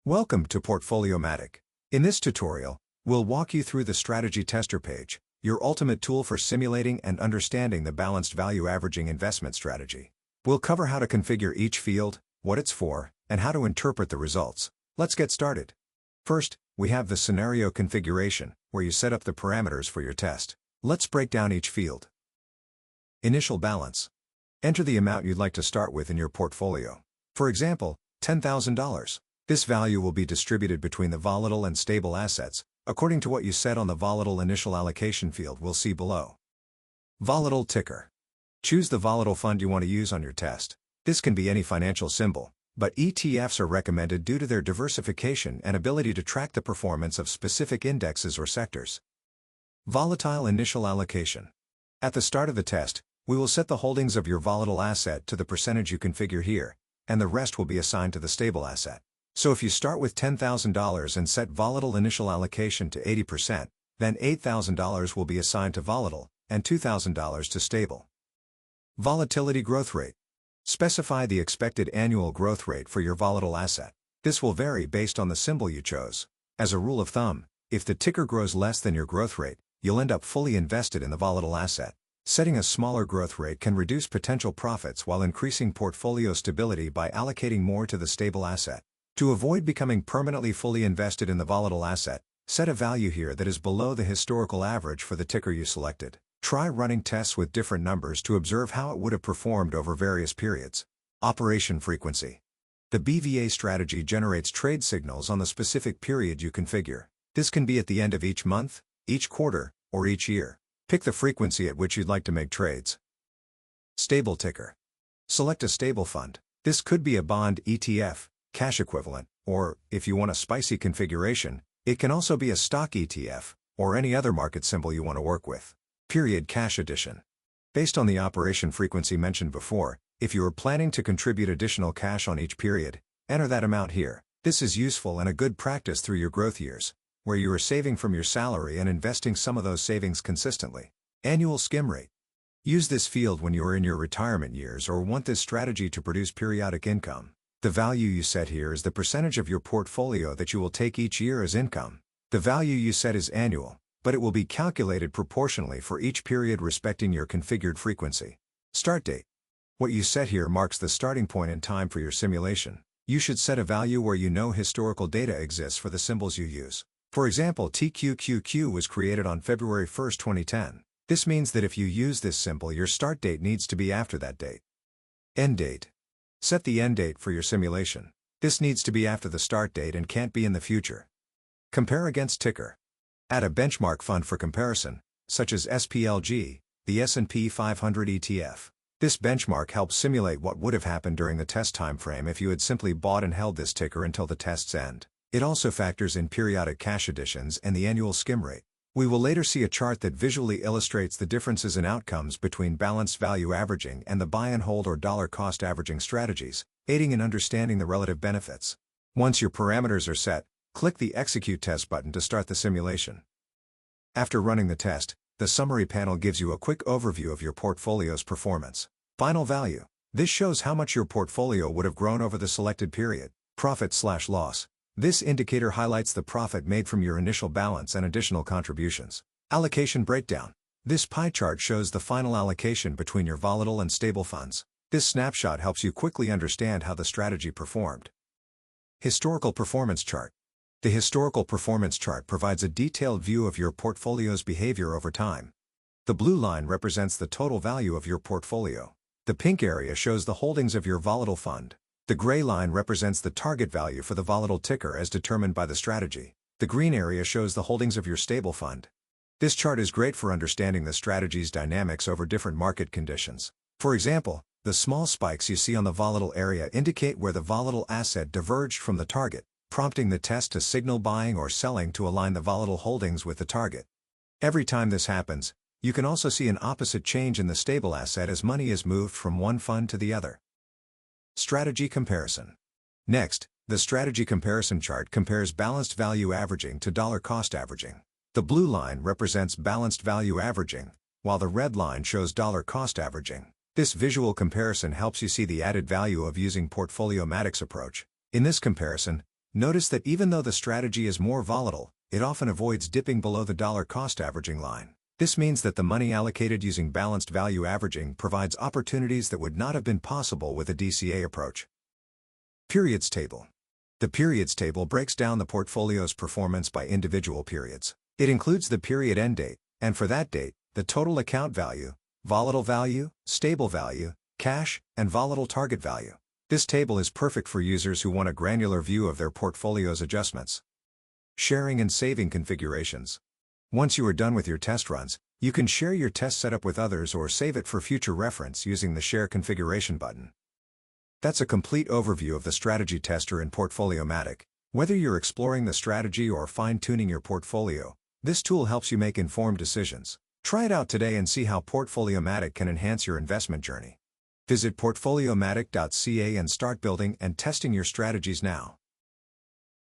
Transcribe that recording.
Welcome to Portfoliomatic. In this tutorial, we'll walk you through the Strategy Tester page, your ultimate tool for simulating and understanding the balanced value averaging investment strategy. We'll cover how to configure each field, what it's for, and how to interpret the results. Let's get started. First, we have the scenario configuration, where you set up the parameters for your test. Let's break down each field. Initial balance. Enter the amount you'd like to start with in your portfolio. For example, $10,000. This value will be distributed between the volatile and stable assets, according to what you set on the volatile initial allocation field we'll see below. Volatile ticker. Choose the volatile fund you want to use on your test. This can be any financial symbol, but ETFs are recommended due to their diversification and ability to track the performance of specific indexes or sectors. Volatile initial allocation. At the start of the test, we will set the holdings of your volatile asset to the percentage you configure here, and the rest will be assigned to the stable asset. So if you start with $10,000 and set volatile initial allocation to 80%, then $8,000 will be assigned to volatile, and $2,000 to stable. Volatility growth rate. Specify the expected annual growth rate for your volatile asset. This will vary based on the symbol you chose. As a rule of thumb, if the ticker grows less than your growth rate, you'll end up fully invested in the volatile asset. Setting a smaller growth rate can reduce potential profits while increasing portfolio stability by allocating more to the stable asset. To avoid becoming permanently fully invested in the volatile asset, set a value here that is below the historical average for the ticker you selected. Try running tests with different numbers to observe how it would have performed over various periods. Operation frequency. The BVA strategy generates trade signals on the specific period you configure. This can be at the end of each month, each quarter, or each year. Pick the frequency at which you'd like to make trades. Stable ticker. Select a stable fund. This could be a bond ETF, cash equivalent, or, if you want a spicy configuration, it can also be a stock ETF, or any other market symbol you want to work with. Period cash addition. Based on the operation frequency mentioned before, if you are planning to contribute additional cash on each period, enter that amount here. This is useful and a good practice through your growth years, where you are saving from your salary and investing some of those savings consistently. Annual skim rate. Use this field when you are in your retirement years or want this strategy to produce periodic income. The value you set here is the percentage of your portfolio that you will take each year as income. The value you set is annual, but it will be calculated proportionally for each period respecting your configured frequency. Start date. What you set here marks the starting point in time for your simulation. You should set a value where you know historical data exists for the symbols you use. For example, TQQQ was created on February 1, 2010. This means that if you use this symbol, your start date needs to be after that date. End date. Set the end date for your simulation. This needs to be after the start date and can't be in the future. Compare against ticker. Add a benchmark fund for comparison, such as SPLG, the S&P 500 ETF. This benchmark helps simulate what would have happened during the test time frame if you had simply bought and held this ticker until the test's end. It also factors in periodic cash additions and the annual skim rate. We will later see a chart that visually illustrates the differences in outcomes between balanced value averaging and the buy and hold or dollar cost averaging strategies, aiding in understanding the relative benefits. Once your parameters are set, click the Execute Test button to start the simulation. After running the test, the summary panel gives you a quick overview of your portfolio's performance. Final value. This shows how much your portfolio would have grown over the selected period. Profit/loss. This indicator highlights the profit made from your initial balance and additional contributions. Allocation breakdown. This pie chart shows the final allocation between your volatile and stable funds. This snapshot helps you quickly understand how the strategy performed. Historical performance chart. The historical performance chart provides a detailed view of your portfolio's behavior over time. The blue line represents the total value of your portfolio. The pink area shows the holdings of your volatile fund. The gray line represents the target value for the volatile ticker as determined by the strategy. The green area shows the holdings of your stable fund. This chart is great for understanding the strategy's dynamics over different market conditions. For example, the small spikes you see on the volatile area indicate where the volatile asset diverged from the target, prompting the test to signal buying or selling to align the volatile holdings with the target. Every time this happens, you can also see an opposite change in the stable asset as money is moved from one fund to the other. Strategy comparison. Next, the strategy comparison chart compares balanced value averaging to dollar cost averaging. The blue line represents balanced value averaging, while the red line shows dollar cost averaging. This visual comparison helps you see the added value of using Portfoliomatic's approach. In this comparison, Notice that even though the strategy is more volatile, it often avoids dipping below the dollar cost averaging line. This means that the money allocated using balanced value averaging provides opportunities that would not have been possible with a DCA approach. Periods table. The periods table breaks down the portfolio's performance by individual periods. It includes the period end date, and for that date, the total account value, volatile value, stable value, cash, and volatile target value. This table is perfect for users who want a granular view of their portfolio's adjustments. Sharing and saving configurations. Once you are done with your test runs, you can share your test setup with others or save it for future reference using the Share Configuration button. That's a complete overview of the Strategy Tester in Portfoliomatic. Whether you're exploring the strategy or fine-tuning your portfolio, this tool helps you make informed decisions. Try it out today and see how Portfoliomatic can enhance your investment journey. Visit portfoliomatic.ca and start building and testing your strategies now.